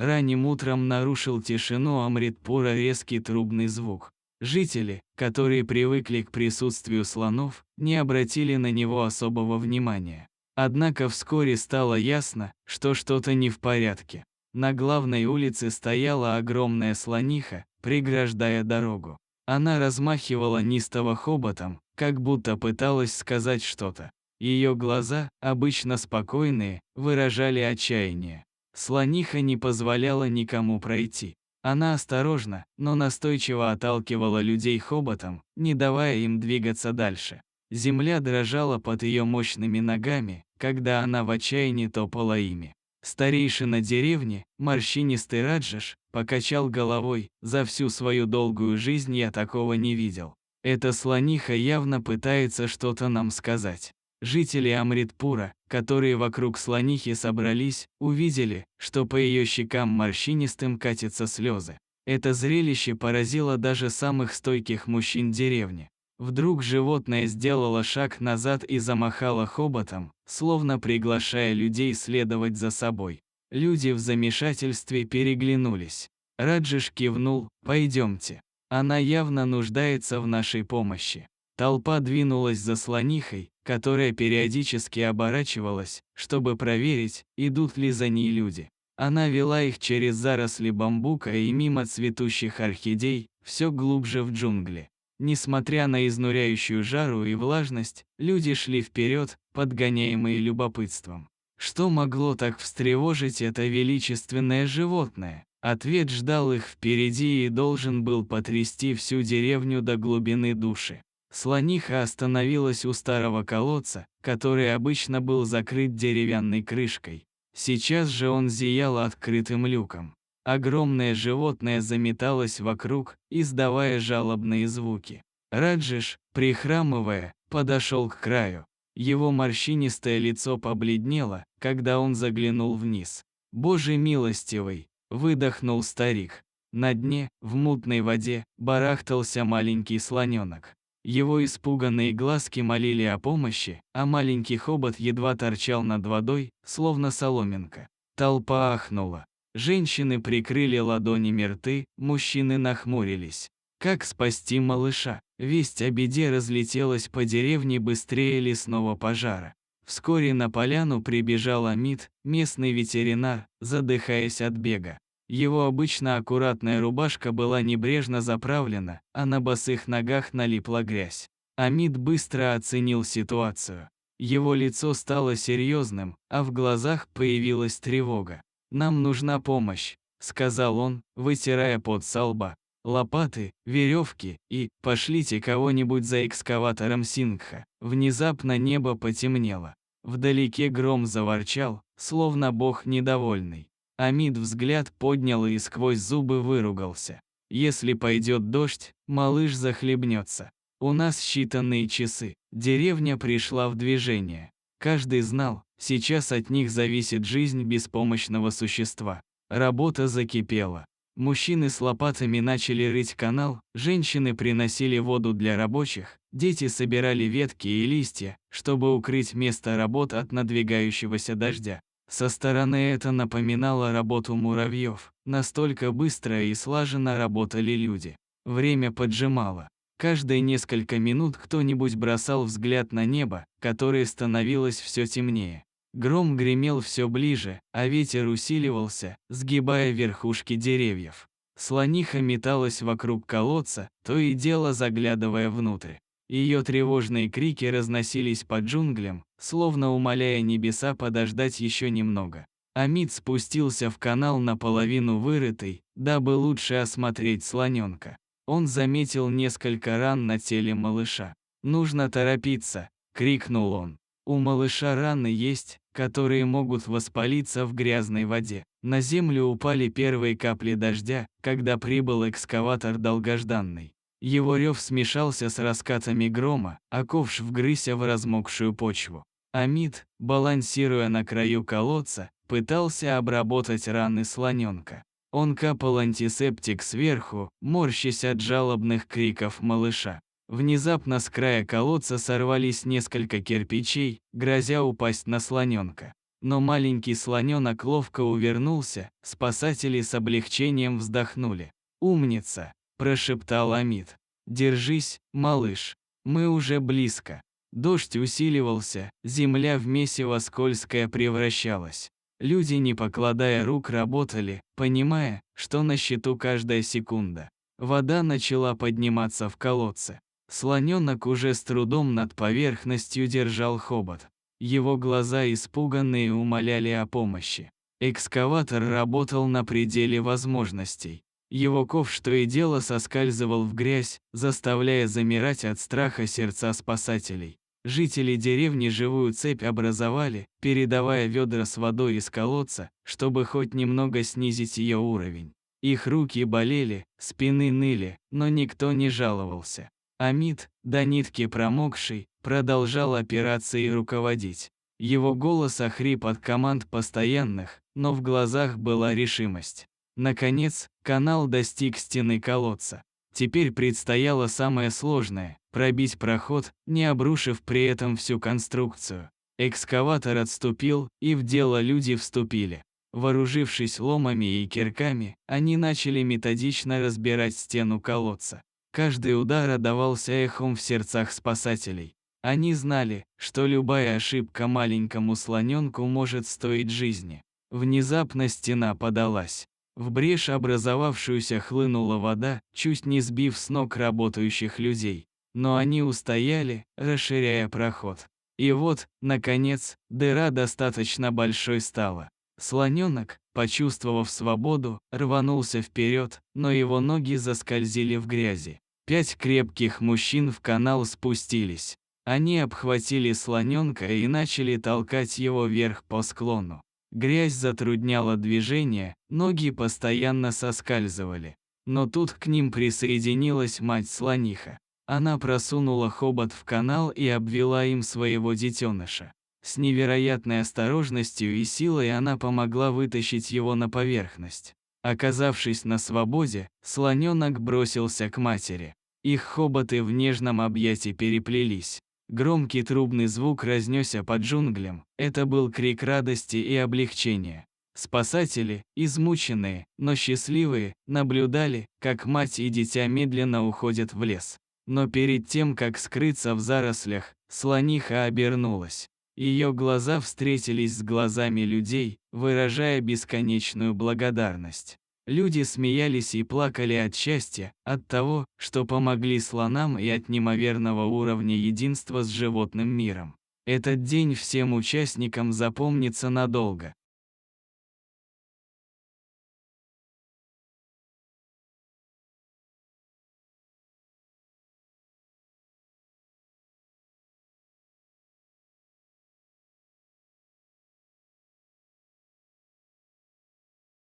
Ранним утром нарушил тишину Амритпура резкий трубный звук. Жители, которые привыкли к присутствию слонов, не обратили на него особого внимания. Однако вскоре стало ясно, что что-то не в порядке. На главной улице стояла огромная слониха, преграждая дорогу. Она размахивала неистово хоботом, как будто пыталась сказать что-то. Ее глаза, обычно спокойные, выражали отчаяние. Слониха не позволяла никому пройти. Она осторожно, но настойчиво отталкивала людей хоботом, не давая им двигаться дальше. Земля дрожала под ее мощными ногами, когда она в отчаянии топала ими. Старейшина деревни, морщинистый Раджеш, покачал головой: «За всю свою долгую жизнь я такого не видел. Эта слониха явно пытается что-то нам сказать». Жители Амритпура, которые вокруг слонихи собрались, увидели, что по ее щекам морщинистым катятся слезы. Это зрелище поразило даже самых стойких мужчин деревни. Вдруг животное сделало шаг назад и замахало хоботом, словно приглашая людей следовать за собой. Люди в замешательстве переглянулись. Раджеш кивнул: «Пойдемте. Она явно нуждается в нашей помощи». Толпа двинулась за слонихой, которая периодически оборачивалась, чтобы проверить, идут ли за ней люди. Она вела их через заросли бамбука и мимо цветущих орхидей, все глубже в джунгли. Несмотря на изнуряющую жару и влажность, люди шли вперед, подгоняемые любопытством. Что могло так встревожить это величественное животное? Ответ ждал их впереди и должен был потрясти всю деревню до глубины души. Слониха остановилась у старого колодца, который обычно был закрыт деревянной крышкой. Сейчас же он зиял открытым люком. Огромное животное заметалось вокруг, издавая жалобные звуки. Раджеш, прихрамывая, подошел к краю. Его морщинистое лицо побледнело, когда он заглянул вниз. «Боже милостивый!» – выдохнул старик. На дне, в мутной воде, барахтался маленький слоненок. Его испуганные глазки молили о помощи, а маленький хобот едва торчал над водой, словно соломинка. Толпа ахнула. Женщины прикрыли ладонями рты, мужчины нахмурились. Как спасти малыша? Весть о беде разлетелась по деревне быстрее лесного пожара. Вскоре на поляну прибежал Амид, местный ветеринар, задыхаясь от бега. Его обычно аккуратная рубашка была небрежно заправлена, а на босых ногах налипла грязь. Амид быстро оценил ситуацию. Его лицо стало серьезным, а в глазах появилась тревога. «Нам нужна помощь», — сказал он, вытирая пот со лба. «Лопаты, веревки и пошлите кого-нибудь за экскаватором Сингха». Внезапно небо потемнело. Вдалеке гром заворчал, словно бог недовольный. Амид взгляд поднял и сквозь зубы выругался. «Если пойдет дождь, малыш захлебнется. У нас считанные часы». Деревня пришла в движение. Каждый знал, сейчас от них зависит жизнь беспомощного существа. Работа закипела. Мужчины с лопатами начали рыть канал, женщины приносили воду для рабочих, дети собирали ветки и листья, чтобы укрыть место работ от надвигающегося дождя. Со стороны это напоминало работу муравьев, настолько быстро и слаженно работали люди. Время поджимало. Каждые несколько минут кто-нибудь бросал взгляд на небо, которое становилось все темнее. Гром гремел все ближе, а ветер усиливался, сгибая верхушки деревьев. Слониха металась вокруг колодца, то и дело заглядывая внутрь. Ее тревожные крики разносились по джунглям, словно умоляя небеса подождать еще немного. Амид спустился в канал наполовину вырытый, дабы лучше осмотреть слоненка. Он заметил несколько ран на теле малыша. «Нужно торопиться!» – крикнул он. «У малыша раны есть, которые могут воспалиться в грязной воде». На землю упали первые капли дождя, когда прибыл экскаватор долгожданный. Его рев смешался с раскатами грома, а ковш вгрызся в размокшую почву. Амид, балансируя на краю колодца, пытался обработать раны слоненка. Он капал антисептик сверху, морщась от жалобных криков малыша. Внезапно с края колодца сорвались несколько кирпичей, грозя упасть на слоненка. но маленький слоненок ловко увернулся, спасатели с облегчением вздохнули. «Умница!» – прошептал Амид. «Держись, малыш, мы уже близко». Дождь усиливался, земля в месиво скользкое превращалась. Люди, не покладая рук, работали, понимая, что на счету каждая секунда. Вода начала подниматься в колодце. Слоненок уже с трудом над поверхностью держал хобот. Его глаза испуганные умоляли о помощи. Экскаватор работал на пределе возможностей. Его ковш то и дело соскальзывал в грязь, заставляя замирать от страха сердца спасателей. Жители деревни живую цепь образовали, передавая ведра с водой из колодца, чтобы хоть немного снизить ее уровень. Их руки болели, спины ныли, но никто не жаловался. Амид, до нитки промокший, продолжал операцией руководить. Его голос охрип от команд постоянных, но в глазах была решимость. Наконец, канал достиг стены колодца. Теперь предстояло самое сложное – пробить проход, не обрушив при этом всю конструкцию. Экскаватор отступил, и в дело люди вступили. Вооружившись ломами и кирками, они начали методично разбирать стену колодца. Каждый удар отдавался эхом в сердцах спасателей. Они знали, что любая ошибка маленькому слоненку может стоить жизни. Внезапно стена подалась. В брешь образовавшуюся хлынула вода, чуть не сбив с ног работающих людей. Но они устояли, расширяя проход. И вот, наконец, дыра достаточно большой стала. Слоненок, почувствовав свободу, рванулся вперед, но его ноги заскользили в грязи. 5 крепких мужчин в канал спустились. Они обхватили слоненка и начали толкать его вверх по склону. Грязь затрудняла движение, ноги постоянно соскальзывали. Но тут к ним присоединилась мать-слониха. Она просунула хобот в канал и обвела им своего детеныша. С невероятной осторожностью и силой она помогла вытащить его на поверхность. Оказавшись на свободе, слоненок бросился к матери. Их хоботы в нежном объятии переплелись. Громкий трубный звук разнесся по джунглям. Это был крик радости и облегчения. Спасатели, измученные, но счастливые, наблюдали, как мать и дитя медленно уходят в лес. Но перед тем, как скрыться в зарослях, слониха обернулась. Ее глаза встретились с глазами людей, выражая бесконечную благодарность. Люди смеялись и плакали от счастья, от того, что помогли слонам, и от неимоверного уровня единства с животным миром. Этот день всем участникам запомнится надолго.